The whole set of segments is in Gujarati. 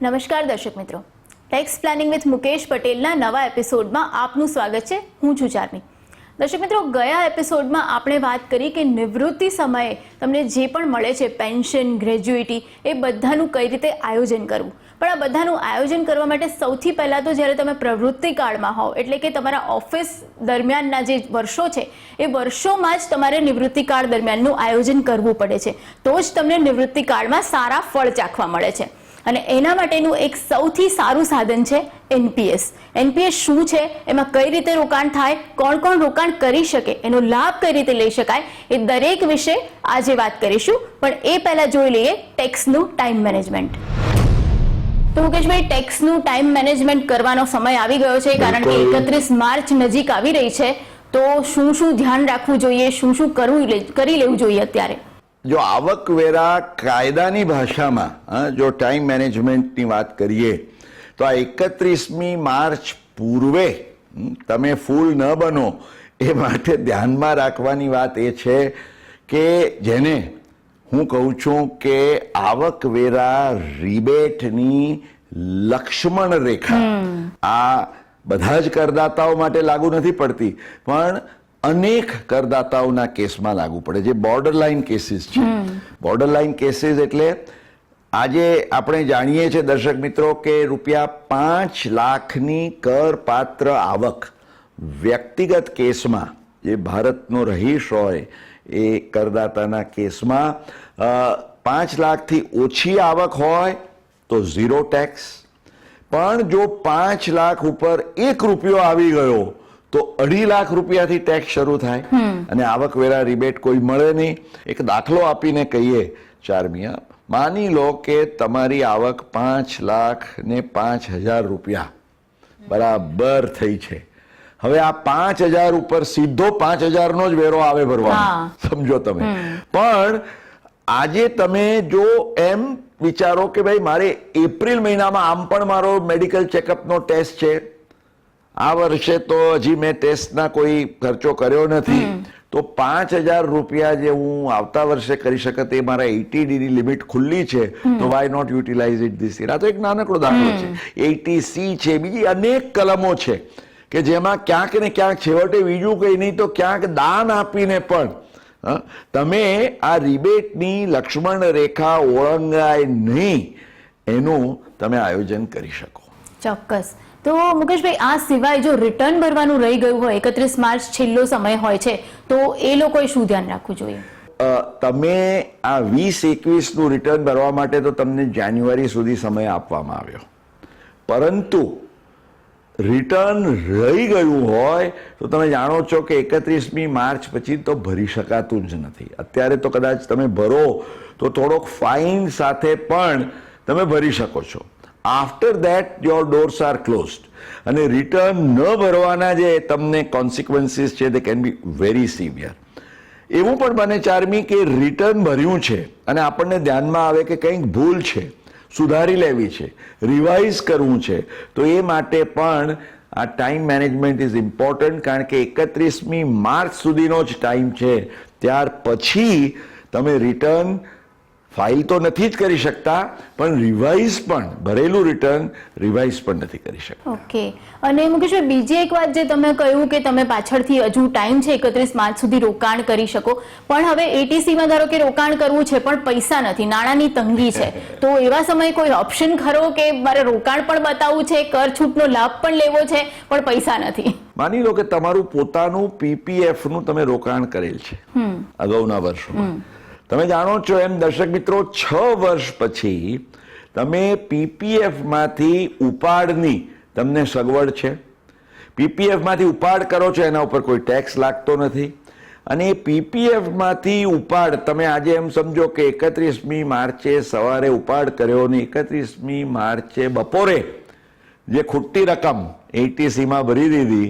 નમસ્કાર દર્શક મિત્રો, ટેક્સ પ્લાનિંગ વિથ મુકેશ પટેલના નવા એપિસોડમાં આપનું સ્વાગત છે. હું છું ચાર્મી. દર્શક મિત્રો, ગયા એપિસોડમાં આપણે વાત કરી કે નિવૃત્તિ સમયે તમને જે પણ મળે છે પેન્શન, ગ્રેજ્યુઇટી, એ બધાનું કઈ રીતે આયોજન કરવું. પણ આ બધાનું આયોજન કરવા માટે સૌથી પહેલાં તો જ્યારે તમે પ્રવૃત્તિ કાળમાં હોવ, એટલે કે તમારા ઓફિસ દરમિયાનના જે વર્ષો છે એ વર્ષોમાં જ તમારે નિવૃત્તિ કાળ દરમિયાનનું આયોજન કરવું પડે છે. તો જ તમને નિવૃત્તિ કાળમાં સારા ફળ ચાખવા મળે છે. અને એના માટેનું એક સૌથી સારું સાધન છે એનપીએસ. એનપીએસ શું છે, એમાં કઈ રીતે રોકાણ થાય, કોણ કોણ રોકાણ કરી શકે, એનો લાભ કઈ રીતે લઈ શકાય, એ દરેક વિશે આજે વાત કરીશું. પણ એ પહેલા જોઈ લઈએ ટેક્સનું ટાઈમ મેનેજમેન્ટ. તો મુકેશભાઈ, ટેક્સનું ટાઈમ મેનેજમેન્ટ કરવાનો સમય આવી ગયો છે, કારણ કે 31 માર્ચ નજીક આવી રહી છે. તો શું શું ધ્યાન રાખવું જોઈએ, શું શું કરી લેવું જોઈએ અત્યારે? જો આવકવેરા કાયદાની ભાષામાં જો ટાઈમ મેનેજમેન્ટની વાત કરીએ તો આ 31મી માર્ચ પૂર્વે તમે ફૂલ ન બનો એ માટે ધ્યાનમાં રાખવાની વાત એ છે કે જેને હું કહું છું કે આવકવેરા રિબેટની લક્ષ્મણ રેખા આ બધા જ કરદાતાઓ માટે લાગુ નથી પડતી, પણ અનેક કરદાતાઓના કેસમાં લાગુ પડે, જે બોર્ડર લાઇન કેસીસ છે. બોર્ડર લાઇન કેસીસ એટલે આજે આપણે જાણીએ છીએ દર્શક મિત્રો કે ₹5 લાખની કરપાત્ર આવક વ્યક્તિગત કેસમાં, જે ભારતનો રહીશ હોય એ કરદાતાના કેસમાં 5 લાખથી ઓછી આવક હોય તો 0 ટેક્સ. પણ જો 5 લાખ ઉપર ₹1 આવી ગયો તો 2.5 લાખ રૂપિયાથી ટેક્સ શરૂ થાય અને આવકવેરા રિબેટ કોઈ મળે નહીં. એક દાખલો આપીને કહીએ ચાર્મિયા, માની લો કે તમારી આવક 5 લાખ ને 5,000 રૂપિયા બરાબર થઈ છે. હવે આ 5,000 ઉપર સીધો 5,000નો જ વેરો આવે ભરવાનો, સમજો તમે. પણ આજે તમે જો એમ વિચારો કે ભાઈ મારે એપ્રિલ મહિનામાં આમ પણ મારો મેડિકલ ચેકઅપનો ટેસ્ટ છે, આ વર્ષે તો હજી મેં ટેસ્ટના કોઈ ખર્ચો કર્યો નથી, તો 5,000 રૂપિયા જે હું આવતા વર્ષે કરી શકત એ મારા 80D ની લિમિટ ખુલ્લી છે, તો why not utilize it this year. આ તો એક નાનકડો દાખલો છે. 80C છે, બીજી અનેક કલમો છે કે જેમાં ક્યાંક ને ક્યાંક છેવટે બીજું કંઈ નહીં તો ક્યાંક દાન આપીને પણ તમે આ રિબેટની લક્ષ્મણ રેખા ઓળંગાય નહીં એનું તમે આયોજન કરી શકો. ચોક્કસ. તો મુકેશભાઈ, આ સિવાય જો રિટર્ન ભરવાનું રહી ગયું હોય, 31 માર્ચ છેલ્લો સમય હોય છે, તો એ લોકોએ શું ધ્યાન રાખવું જોઈએ? તમે આ 20-21 નું રિટર્ન ભરવા માટે તો તમને જાન્યુઆરી સુધી સમય આપવામાં આવ્યો, પરંતુ રિટર્ન રહી ગયું હોય તો તમે જાણો છો કે 31મી માર્ચ પછી તો ભરી શકાતું જ નથી. અત્યારે તો કદાચ તમે ભરો તો થોડોક ફાઇન સાથે પણ તમે ભરી શકો છો. After that your doors are closed. અને રિટર્ન ન ભરવાના જે તમને કોન્સિક્વન્સીસ છે તે કેન બી વેરી સિવિયર. એવું પણ બને ચાર્મી કે રિટર્ન ભર્યું છે અને આપણને ધ્યાનમાં આવે કે કંઈક ભૂલ છે, સુધારી લેવી છે, રિવાઇઝ કરવું છે, તો એ માટે પણ આ ટાઈમ મેનેજમેન્ટ ઇઝ ઇમ્પોર્ટન્ટ. કારણ કે 31મી માર્ચ સુધીનો જ ટાઈમ છે. ત્યાર પછી તમે રિટર્ન ફાઇલ તો નથી જ કરી શકતા, પણ રિવાઇઝ પણ, ભરેલું રિટર્ન રિવાઇઝ પણ નથી કરી શકતા. ઓકે. અને મુકેશભાઈ, બીજી એક વાત જે તમે કહ્યું કે તમે પાછળથી હજુ ટાઈમ છે 31 માર્ચ સુધી રોકાણ કરી શકો, પણ હવે એટીસીમાં ધારો કે રોકાણ કરવું છે પણ પૈસા નથી, નાણાંની તંગી છે, તો એવા સમયે કોઈ ઓપ્શન ખરો કે મારે રોકાણ પણ બતાવવું છે, કર છૂટનો લાભ પણ લેવો છે, પણ પૈસા નથી? માની લો કે તમારું પોતાનું પીપીએફ નું તમે રોકાણ કરેલ છે અગાઉના વર્ષોમાં. તમે જાણો છો એમ દર્શક મિત્રો, 6 વર્ષ પછી તમે પીપીએફ માંથી ઉપાડની તમને સગવડ છે. પીપીએફ માંથી ઉપાડ કરો છો એના ઉપર કોઈ ટેક્સ લાગતો નથી. અને પીપીએફ માંથી ઉપાડ તમે આજે એમ સમજો કે 31મી માર્ચે સવારે ઉપાડ કર્યો ને 31મી માર્ચે બપોરે જે ખૂટતી રકમ એટીસીમાં ભરી દીધી,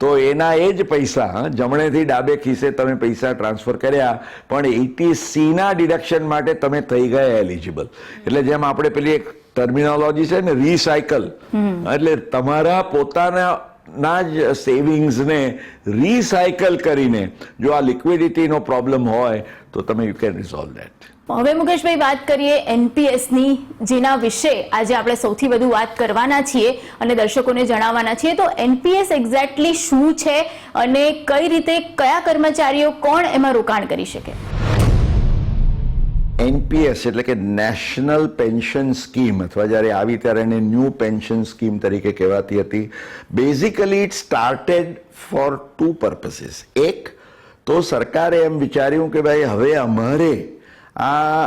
તો એના એ જ પૈસા જમણેથી ડાબે ખિસ્સે તમે પૈસા ટ્રાન્સફર કર્યા, પણ એટીસીના ડિડક્શન માટે તમે થઈ ગયા એલિજિબલ. એટલે જેમ આપણે પેલી એક ટર્મિનોલોજી છે ને, રીસાયકલ, એટલે તમારા પોતાના જ સેવિંગ્સને રીસાયકલ કરીને જો આ લિક્વિડિટીનો પ્રોબ્લેમ હોય તો તમે યુ કેન રિઝોલ્વ ધેટ. હવે મુકેશભાઈ વાત કરીએ એનપીએસની, જેના વિશે આજે આપણે સૌથી વધુ વાત કરવાના છીએ અને દર્શકોને જણાવવાના છીએ. તો એનપીએસ એક્ઝેક્ટલી શું છે અને કઈ રીતે કયા કર્મચારીઓ કોણ એમાં રોકાણ કરી શકે? એનપીએસ એટલે કે નેશનલ પેન્શન સ્કીમ, અથવા જ્યારે આવી ત્યારે એને ન્યૂ પેન્શન સ્કીમ તરીકે કહેવાતી હતી. Basically it started for two purposes. એક તો સરકારે એમ વિચાર્યું કે ભાઈ હવે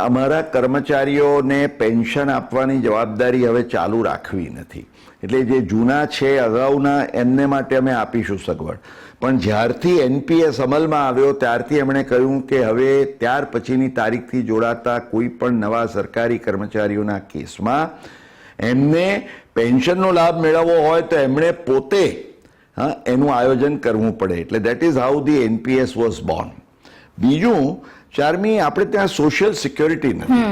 અમારા કર્મચારીઓને પેન્શન આપવાની જવાબદારી હવે ચાલુ રાખવી નથી. એટલે જે જૂના છે અગાઉના એમને માટે અમે આપીશું સગવડ. પણ જ્યારથી એનપીએસ અમલમાં આવ્યો ત્યારથી એમણે કહ્યું કે હવે ત્યાર પછીની તારીખથી જોડાતા કોઈ પણ નવા સરકારી કર્મચારીઓના કેસમાં એમને પેન્શનનો લાભ મેળવવો હોય તો એમણે પોતે એનું આયોજન કરવું પડે. એટલે that is how the NPS was Born. બીજું, ચારમી, આપણે ત્યાં સોશિયલ સિક્યોરિટી નથી.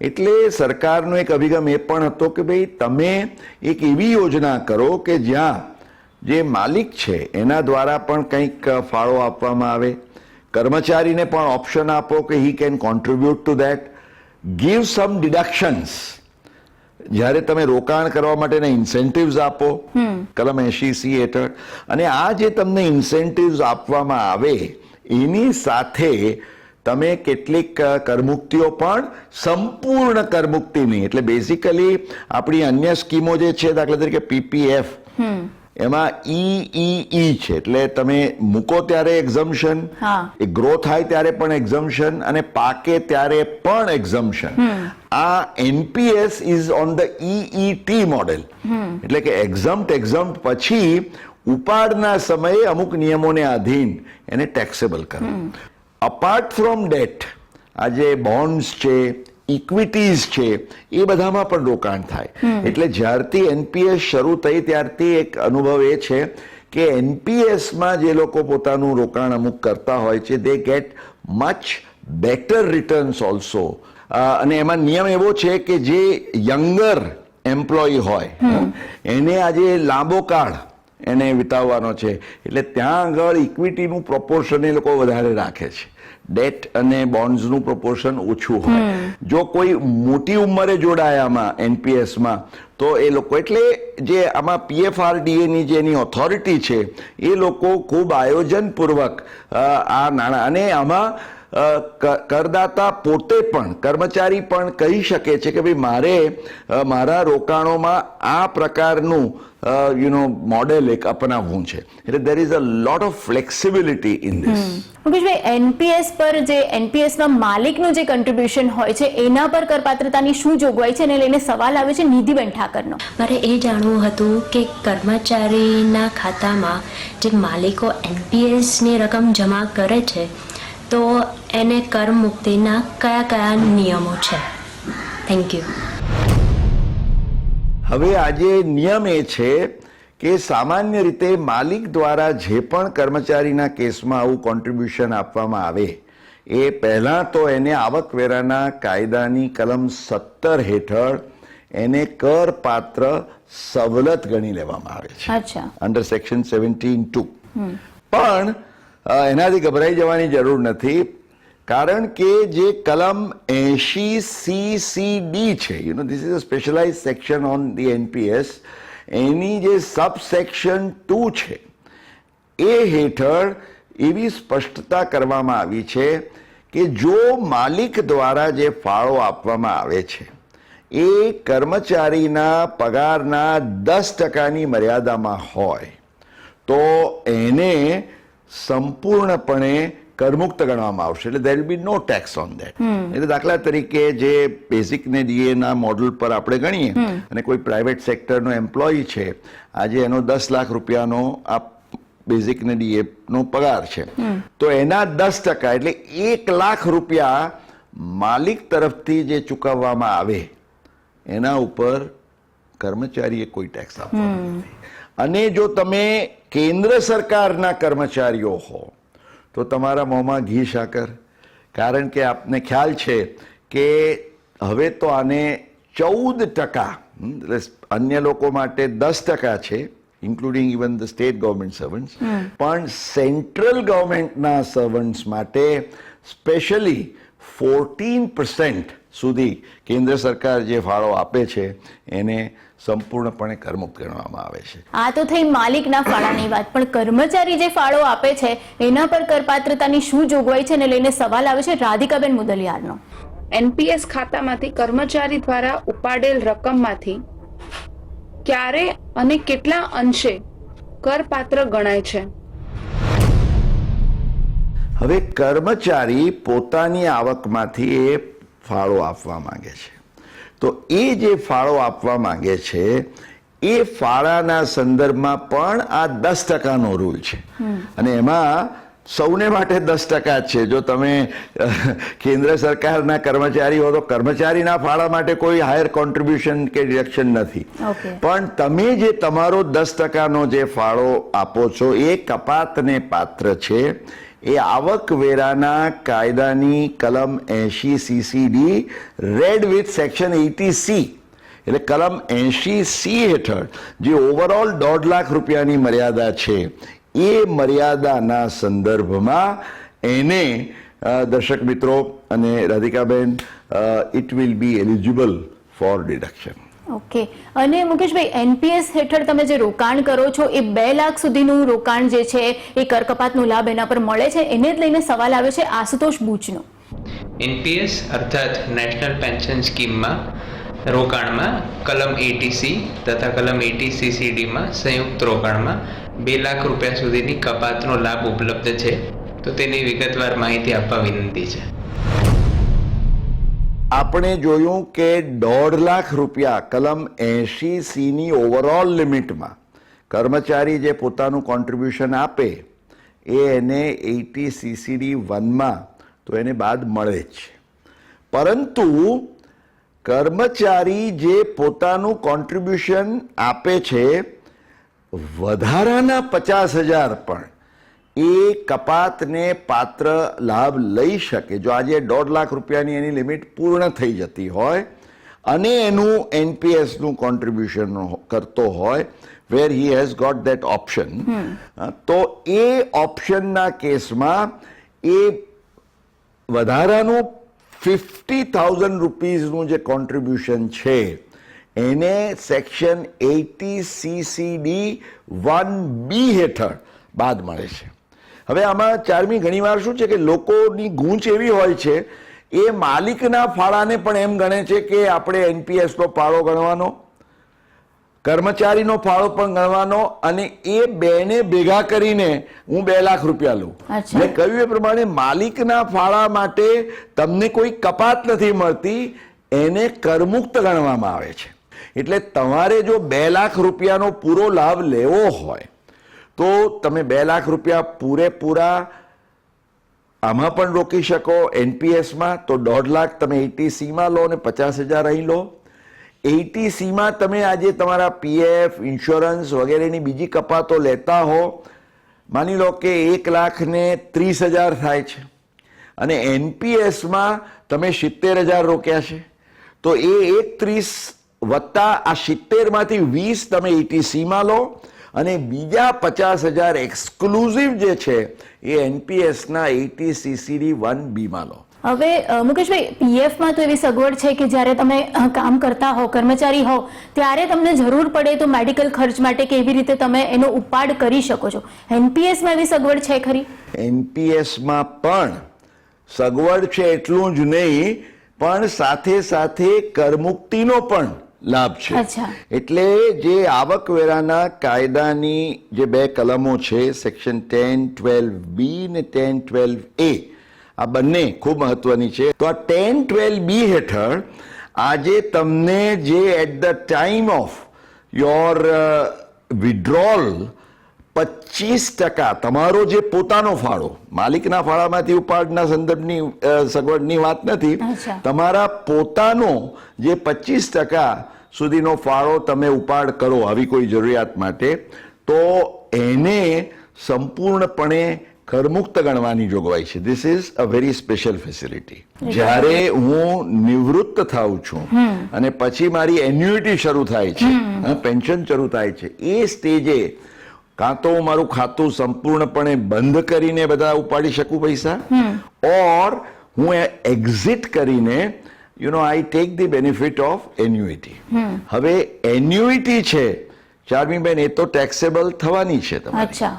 એટલે સરકારનો એક અભિગમ એ પણ હતો કે ભાઈ તમે એક એવી યોજના કરો કે જ્યાં જે માલિક છે એના દ્વારા પણ કંઈક ફાળો આપવામાં આવે, કર્મચારીને પણ ઓપ્શન આપો કે he can contribute to that, give some deductions. જ્યારે તમે રોકાણ કરવા માટેના ઇન્સેન્ટિવ્સ આપો કલમ 80C હેઠળ, અને આ જે તમને ઇન્સેન્ટિવ્સ આપવામાં આવે એની સાથે તમે કેટલીક કરમુક્તિઓ પણ, સંપૂર્ણ કરમુક્તિ નહીં. એટલે બેઝિકલી આપણી અન્ય સ્કીમો જે છે, દાખલા તરીકે પીપીએફ, એમાં ઈ છે, એટલે તમે મૂકો ત્યારે એક્ઝમ્પશન, એ ગ્રો થાય ત્યારે પણ એક્ઝમ્પશન, અને પાકે ત્યારે પણ એક્ઝમ્પશન. આ NPS is on the EET model. એટલે કે એક્ઝમ્પ્ટ પછી ઉપાડના સમયે અમુક નિયમોને આધીન એને ટેક્સેબલ કરવું. અપાર્ટ ફ્રોમ ડેટ, આ જે બોન્ડ્સ છે, ઇક્વિટીઝ છે, એ બધામાં પણ રોકાણ થાય. એટલે જ્યારથી એનપીએસ શરૂ થઈ ત્યારથી એક અનુભવ એ છે કે એનપીએસમાં જે લોકો પોતાનું રોકાણ અમુક કરતા હોય છે they get much better returns also. અને એમાં નિયમ એવો છે કે જે યંગર એમ્પ્લોયી હોય એને આજે લાંબો કાળ એને વિતાવવાનો છે, એટલે ત્યાં આગળ ઇક્વિટીનું પ્રોપોર્શન એ લોકો વધારે રાખે છે, ડેટ અને બોન્ડ્સનું પ્રોપોર્શન ઓછું હોય. જો કોઈ મોટી ઉંમરે જોડાય આમાં એનપીએસમાં તો એ લોકો, એટલે જે આમાં પીએફઆરડીએની જે એની ઓથોરિટી છે એ લોકો ખૂબ આયોજનપૂર્વક આ નાણાં, અને આમાં કરદાતા પોતે પણ, કર્મચારી પણ કહી શકે છે કે ભાઈ મારે મારા રોકાણોમાં આ પ્રકારનું મોડેલ એક અપનાવવું છે. એટલે there is a lot of flexibility in this. Mukeshbhai, NPS પર જે એનપીએસના માલિકનું જે કન્ટ્રીબ્યુશન હોય છે એના પર કરપાત્રતાની શું જોગવાઈ છે, એને લઈને સવાલ આવે છે નિધિબેન ઠાકરનો. મારે એ જાણવું હતું કે કર્મચારીના ખાતામાં જે માલિકો એનપીએસની રકમ જમા કરે છે તો એને કર મુક્તિના કયા કયા નિયમો છે? Thank you. હવે આજે નિયમ એ છે કે સામાન્ય રીતે માલિક દ્વારા જે પણ કર્મચારીના કેસમાં આવું કોન્ટ્રીબ્યુશન આપવામાં આવે એ પહેલા તો એને આવકવેરાના કાયદાની કલમ 17 હેઠળ એને કરપાત્ર સવલત ગણી લેવામાં આવે છે, અંડર સેક્શન 17(2). પણ એનાથી ગભરાઈ જવાની જરૂર નથી, કારણ કે જે કલમ 80CCD છે, this is a specialise section on the NPS, એની જે સબસેક્શન 2 છે એ હેઠળ એવી સ્પષ્ટતા કરવામાં આવી છે કે જો માલિક દ્વારા જે ફાળો આપવામાં આવે છે એ કર્મચારીના પગારના 10%ની મર્યાદામાં હોય તો એને સંપૂર્ણપણે કરમુક્ત ગણવામાં આવશે. એટલે there will be no tax on that. એટલે દાખલા તરીકે જે બેઝિક ને ડીએ ના મોડલ પર આપણે ગણીએ અને કોઈ પ્રાઇવેટ સેક્ટરનો એમ્પ્લોયી છે, આજે એનો 10 લાખ રૂપિયાનો આ બેઝિક ને ડીએ નો પગાર છે, તો એના 10% એટલે 1 લાખ રૂપિયા માલિક તરફથી જે ચૂકવવામાં આવે એના ઉપર કર્મચારીએ કોઈ ટેક્સ આપવાનો નથી. અને જો તમે કેન્દ્ર સરકારના કર્મચારીઓ હો તો તમારા મોંમાં ઘી સાકર, કારણ કે આપને ખ્યાલ છે કે હવે તો આને 14%, અન્ય લોકો માટે 10% છે, including even the state government servants, પણ સેન્ટ્રલ ગવર્મેન્ટના સર્વન્ટ્સ માટે સ્પેશિયલી 14% સુધી કેન્દ્ર સરકાર જે ફાળો આપે છે એને સંપૂર્ણપણે કરમુક્ત ગણવામાં આવે છે. આ તો થઈ માલિકના ફાળાની વાત, પણ કર્મચારી જે ફાળો આપે છે એના પર કરપાત્રતાની શું જોગવાઈ છે ને લઈને સવાલ આવે છે રાધિકાબેન મુદલિયારનો. એનપીએસ ખાતામાંથી કર્મચારી દ્વારા ઉપાડેલ રકમમાંથી ક્યારે અને કેટલા અંશે કરપાત્ર ગણાય છે? હવે કર્મચારી પોતાની આવકમાંથી એ ફાળો આપવા માંગે છે, તો એ જે ફાળો આપવા માંગે છે એ ફાળાના સંદર્ભમાં પણ આ 10%નો રૂલ છે અને એમાં સૌને માટે 10% જ છે. જો તમે કેન્દ્ર સરકારના કર્મચારી હો તો કર્મચારીના ફાળા માટે કોઈ હાયર કોન્ટ્રીબ્યુશન કે ડિડક્શન નથી, પણ તમે જે તમારો 10%નો જે ફાળો આપો છો એ કપાતને પાત્ર છે. એ આવકવેરાના કાયદાની કલમ 80 CCD red with section 80C એટલે કલમ 80C હેઠળ જે ઓવરઓલ 1.5 લાખ રૂપિયાની મર્યાદા છે એ મર્યાદાના સંદર્ભમાં એને દર્શક મિત્રો અને Radhikaben it will be eligible four deduction. Okay. અને મુકેશભાઈ, એનપીએસ હેઠળ તમે જે રોકાણ કરો છો એ 2 લાખ સુધીનું રોકાણ જે છે એ કરકપાતનો લાભ એના પર મળે છે, એને જ લઈને સવાલ આવે છે આશુતોષ બુચનો. એનપીએસ અર્થાત નેશનલ પેન્શન સ્કીમમાં રોકાણમાં કલમ 80C તથા કલમ 80 CCDમાં સંયુક્ત રોકાણમાં 2 લાખ રૂપિયા સુધીની કપાતનો લાભ ઉપલબ્ધ છે, તો તેની વિગતવાર માહિતી આપવા વિનંતી છે. આપણે જોયું કે 1.5 લાખ રૂપિયા કલમ 80C ની ઓવરઓલ લિમિટમાં કર્મચારી જે પોતાનું કોન્ટ્રીબ્યુશન આપે એ એને 80 CCD 1માં તો એને બાદ મળે જ છે, પરંતુ કર્મચારી જે પોતાનું કોન્ટ્રીબ્યુશન આપે છે વધારાના 50,000 પણ એ કપાતને પાત્ર લાભ લઈ શકે જો આજે 1.5 લાખ રૂપિયાની એની લિમિટ પૂર્ણ થઈ જતી હોય અને એનું એનપીએસનું કોન્ટ્રીબ્યુશન કરતો હોય where he has got that option, તો એ ઓપ્શનના કેસમાં એ વધારાનું 50,000 રૂપીઝનું જે કોન્ટ્રીબ્યુશન છે એને સેક્શન 80 CCD 1B હેઠળ બાદ મળે છે. હવે આમાં ચારમી ઘણીવાર શું છે કે લોકોની ગૂંચ એવી હોય છે એ માલિકના ફાળાને પણ એમ ગણે છે કે આપણે એનપીએસનો ફાળો ગણવાનો, કર્મચારીનો ફાળો પણ ગણવાનો અને એ બેને ભેગા કરીને હું 2 લાખ રૂપિયા લઉં. મેં કહ્યું એ પ્રમાણે માલિકના ફાળા માટે તમને કોઈ કપાત નથી મળતી, એને કરમુક્ત ગણવામાં આવે છે. એટલે તમારે જો 2 લાખ રૂપિયાનો પૂરો લાભ લેવો હોય તો તમે 2 લાખ રૂપિયા પૂરેપૂરા આમાં પણ રોકી શકો એનપીએસમાં, તો 1.5 લાખ તમે 80Cમાં લો અને 50,000 અહીં લો. 80Cમાં તમે આજે તમારા પીએફ, ઇન્સ્યોરન્સ વગેરેની બીજી કપાતો લેતા હો, માની લો કે 1,30,000 થાય છે અને એનપીએસમાં તમે 70,000 રોક્યા છે, તો એ 130 વત્તા આ 70માંથી 20 તમે 80Cમાં લો અને બીજા 50,000 એક્સક્લુઝિવ જે છે એ એનપીએસના 80 CCD 1Bમાં લો. હવે મુકેશભાઈ, પીએફમાં તો એવી સગવડ છે કે જ્યારે તમે કામ કરતા હો, કર્મચારી હો, ત્યારે તમને જરૂર પડે તો મેડિકલ ખર્ચ માટે કે એવી રીતે તમે એનો ઉપાડ કરી શકો છો. એનપીએસમાં એવી સગવડ છે ખરી? એનપીએસમાં પણ સગવડ છે એટલું જ નહીં, પણ સાથે સાથે કરમુક્તિનો પણ લાભ છે. એટલે જે આવકવેરાના કાયદાની જે 2 કલમો છે સેક્શન 1012B ને 1012A, આ બંને ખૂબ મહત્વની છે. તો આ 1012B હેઠળ આજે તમને જે at the time of your withdrawal 25% તમારો જે પોતાનો ફાળો, માલિકના ફાળામાંથી ઉપાડના સંદર્ભની સગવડની વાત નથી, તમારા પોતાનો જે 25% સુધીનો ફાળો તમે ઉપાડ કરો આવી કોઈ જરૂરિયાત માટે, તો એને સંપૂર્ણપણે કરમુક્ત ગણવાની જોગવાઈ છે. This is a very special facility. જ્યારે હું નિવૃત્ત થાઉં છું અને પછી મારી એન્યુઇટી શરૂ થાય છે, પેન્શન શરૂ થાય છે, એ સ્ટેજે કાં તો હું મારું ખાતું સંપૂર્ણપણે બંધ કરીને બધા ઉપાડી શકું પૈસા, ઓર હું એક્ઝિટ કરીને I take the benefit of annuity. હવે એન્યુઇટી છે ચાર્મીબેન, એ તો ટેક્સેબલ થવાની છે તમારી, અચ્છા,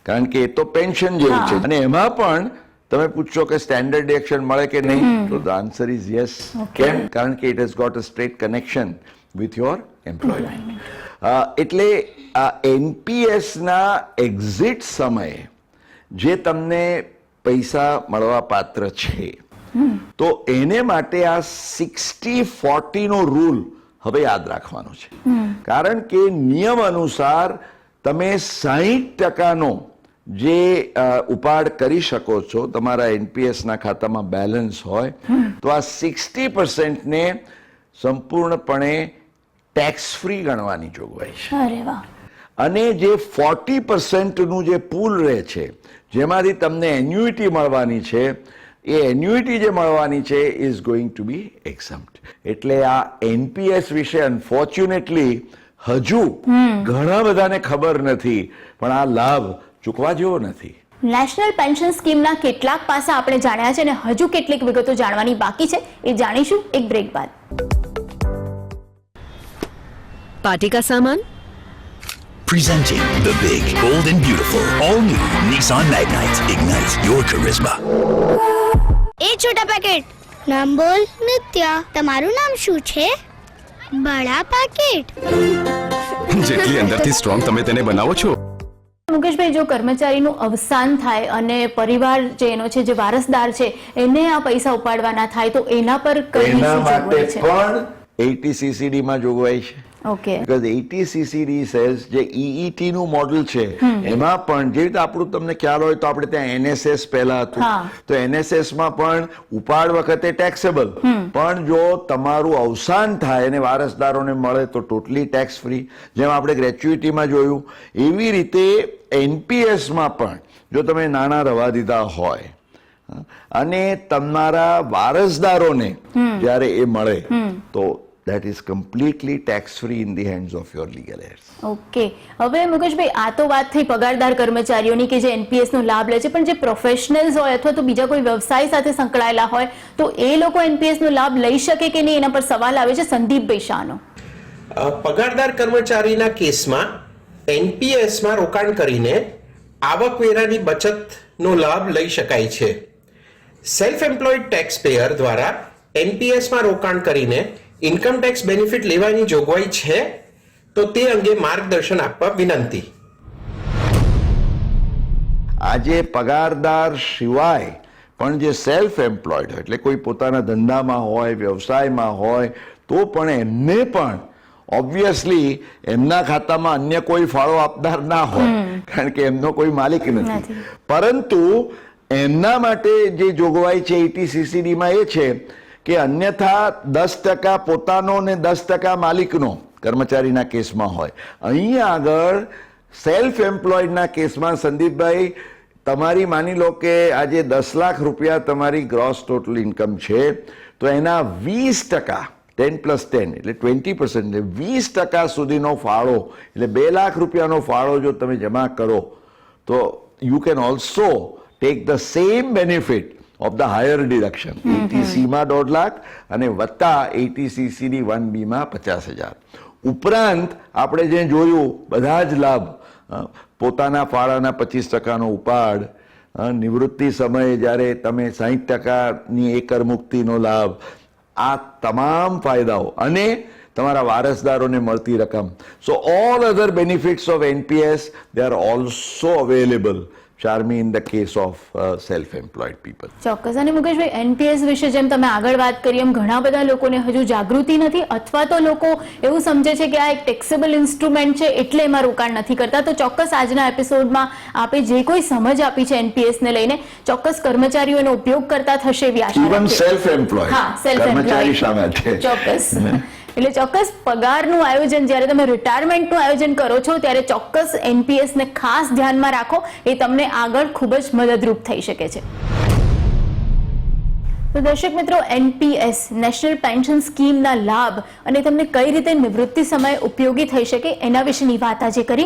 કારણ કે એ તો પેન્શન જેવું છે. અને એમાં પણ તમે પૂછશો કે સ્ટેન્ડર્ડ ડિડક્શન મળે કે નહીં, તો ધ આન્સર ઇઝ યસ. કેમ? કારણ કે it has got a straight connection with your employment. એટલે આ એનપીએસ ના એક્ઝિટ સમયે જે તમને પૈસા મળવા પાત્ર છે, તો એને માટે આ 60-40 નો રૂલ હવે યાદ રાખવાનો છે. કારણ કે નિયમ અનુસાર તમે 60% જે ઉપાડ કરી શકો છો તમારા એનપીએસ ના ખાતામાં બેલેન્સ હોય, તો આ 60% ને સંપૂર્ણપણે ટેક્સ ફ્રી ગણવાની જોગવાઈ છે. અરે વાહ. અને જે 40% નું જે પૂલ રહે છે, જેમાંથી તમને એન્યુઇટી મળવાની છે, એ એન્યુઇટી જે મળવાની છે ઇઝ ગોઈંગ ટુ બી એક્ઝમ્પ્ટ. એટલે આ એનપીએસ વિશે અનફોર્ચ્યુનેટલી હજુ ઘણા બધાને ખબર નથી, પણ આ લાભ ચૂકવા જેવો નથી. નેશનલ પેન્શન સ્કીમના કેટલાક પાસા આપણે જાણ્યા છે અને હજુ કેટલીક વિગતો જાણવાની બાકી છે, એ જાણીશું એક બ્રેક બાદ. पार्टी का सामान Presenting the big, bold and beautiful, all-new Nissan Magnite. Ignite your charisma. A Chhota packet, નામ બોલ. નિત્યા. તમારું નામ શું છે? બડા પેકેટ. જેટલી અંદરથી સ્ટ્રોંગ તમે તેને બનાવો છો. મુકેશભાઈ, જો કર્મચારીનું અવસાન થાય અને પરિવાર જે એનો છે, જે વારસદાર છે, એને આ પૈસા ઉપાડવાના થાય, તો એના પર કઈ એના માટે જોગવાઈ છે? પણ 80 ccd માં જોગવાઈ છે. ઓકે. બીકોઝ 80 ccd સેલ્સ જે EET નું મોડલ છે, એમાં પણ જે રીતે આપણું તમને ખ્યાલ હોય તો આપણે ત્યાં NSS પહેલા હતું, તો NSS માં પણ ઉપાડ વખતે ટેક્સેબલ, પણ જો તમારું અવસાન થાય અને વારસદારોને મળે તો ટોટલી ટેક્સ ફ્રી. જેમ આપણે ગ્રેચ્યુઇટીમાં જોયું, એવી રીતે NPS માં પણ જો તમે નાણાં રવા દીધા હોય અને તમારા વારસદારોને જ્યારે એ મળે, તો that is completely tax free in the hands of your legal heirs. Okay. હવે મુકેશભાઈ, આ તો વાત થઈ પગારદાર કર્મચારીઓની કે જે એનપીએસ નો લાભ લે છે, પણ જે પ્રોફેશનલ્સ હોય અથવા તો બીજા કોઈ વ્યવસાય સાથે સંકળાયેલા હોય, તો એ લોકો એનપીએસ નો લાભ લઈ શકે કે નહીં, એના પર સવાલ આવે છે. સંદીપભાઈ શાહનો. પગારદાર કર્મચારીના કેસમાં એનપીએસમાં રોકાણ કરીને આવકવેરાની બચતનો લાભ લઈ શકાય છે. સેલ્ફ એમ્પ્લોયડ ટેક્સ પેયર દ્વારા એનપીએસમાં રોકાણ કરીને ઇન્કમ ટેક્સ બેનિફિટ લેવાની જોગવાઈ છે, તો તે અંગે માર્ગદર્શન આપવા વિનંતી. આજે પગારદાર સિવાય પણ જે સેલ્ફ એમ્પ્લોયડ હોય, એટલે કોઈ પોતાના ધંધામાં હોય, વ્યવસાયમાં હોય, તો પણ એમને પણ ઓબ્વિયસલી એમના ખાતામાં અન્ય કોઈ ફાળો આપનાર ના હોય, કારણ કે એમનો કોઈ માલિક નથી. પરંતુ એમના માટે જે જોગવાઈ છે 80 ccd માં એ છે કે અન્યથા 10% પોતાનો ને 10% માલિકનો કર્મચારીના કેસમાં હોય. અહીંયા આગળ સેલ્ફ એમ્પ્લોયડના કેસમાં સંદીપભાઈ, તમારી માની લો કે આજે 10 લાખ રૂપિયા તમારી ગ્રોસ ટોટલ ઇન્કમ છે, તો એના 20%, 10+10 એટલે 20%, એટલે 20% સુધીનો ફાળો, એટલે 2 લાખ રૂપિયાનો ફાળો જો તમે જમા કરો, તો you can also take the same benefit of the higher deduction. 80C માં 1.5 લાખ અને વત્તા 80 ccd 1B માં 50,000. ઉપરાંત આપણે જે જોયું બધા જ લાભ, પોતાના ફાળાના 25% નો ઉપાડ, નિવૃત્તિ સમયે જ્યારે તમે 60% ની એકર મુક્તિનો લાભ, આ તમામ ફાયદાઓ અને તમારા વારસદારોને મળતી રકમ. So all other benefits of NPS, they are also available, Charmi, in the case of self-employed people. ચોક્કસ. અને મુકેશભાઈ, એનપીએસ વિશે જેમ તમે આગળ વાત કરી એમ ઘણા બધા લોકોને હજુ જાગૃતિ નથી, અથવા તો લોકો એવું સમજે છે કે આ એક ટેક્સેબલ ઇન્સ્ટ્રુમેન્ટ છે એટલે એમાં રોકાણ નથી કરતા. તો ચોક્કસ આજના એપિસોડમાં આપે જે કોઈ સમજ આપી છે એનપીએસ ને લઈને, ચોક્કસ કર્મચારીઓ એનો ઉપયોગ કરતા થશે એવી આશા Even રાખીએ. self-employed. હા, self-employed. કર્મચારી શામેલ છે. ચોક્કસ. એટલે ચોક્કસ પગારનું આયોજન જ્યારે તમે રિટાયરમેન્ટનું આયોજન કરો છો ત્યારે ચોક્કસ એનપીએસ ને ખાસ ધ્યાનમાં રાખો, એ તમને આગળ ખૂબ જ મદદરૂપ થઈ શકે છે. તો દર્શક મિત્રો, એનપીએસ નેશનલ પેન્શન સ્કીમના લાભ અને તમને કઈ રીતે નિવૃત્તિ સમયે ઉપયોગી થઈ શકે એના વિશેની વાત આજે કરી.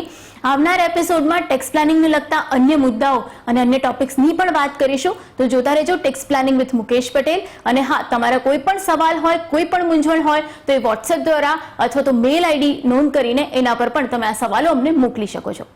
આવનાર એપિસોડમાં ટેક્સ પ્લાનિંગને લગતા અન્ય મુદ્દાઓ અને અન્ય ટોપિક્સની પણ વાત કરીશું. તો જોતા રહેજો tax planning with Mukesh Patel. અને હા, તમારા કોઈ પણ સવાલ હોય, કોઈ પણ મૂંઝવણ હોય તો એ વોટ્સએપ દ્વારા અથવા તો મેલ આઈડી નોંધ કરીને એના પર પણ તમે આ સવાલો અમને મોકલી શકો છો.